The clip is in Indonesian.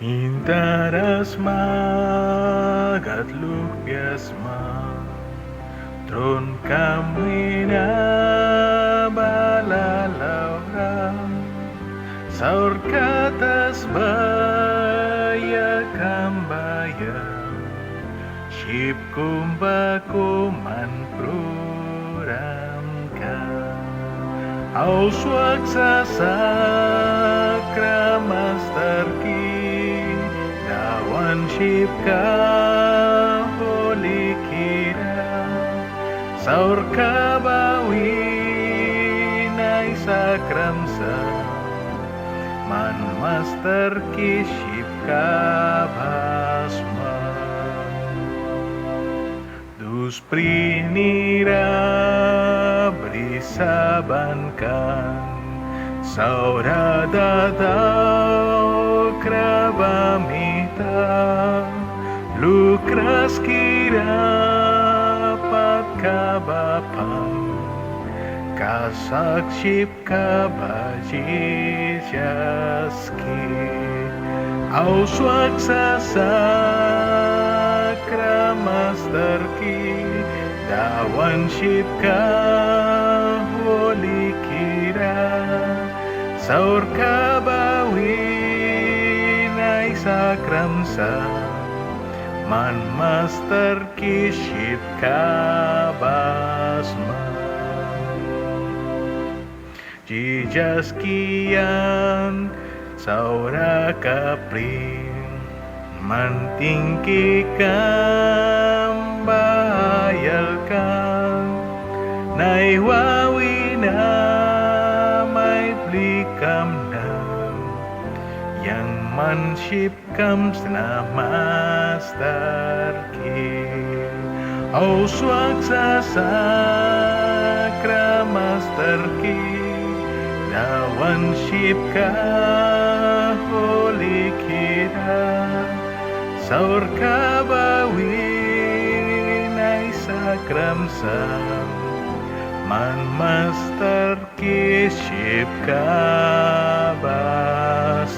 Hintarasma gatluk piasma Tron kami na balalaura Saur katas baya kambaya Ship kumba kuman pruramka Auswag sa sakra masterki Dawan ship ka huli kira Saur kabawi na sakramsa Man master kiship kabasma Dus prinira brisabankan Saurada dao krabamita Lukras kira pat kabapam Kasakship kabajijaski Auswag sa sakra masterki Dawan ship ka huli kira Saur kabawi na sakramsa Man master kiship kabasma Jijaskian saura kaprin Mantingki kambayalkan Naiwawi na may blikam na Yang manship comes na master ki Auswag sa sakra master ki Dawan ship ka huli kira Saur kabawi na sakramsam Man master ki ship ka bas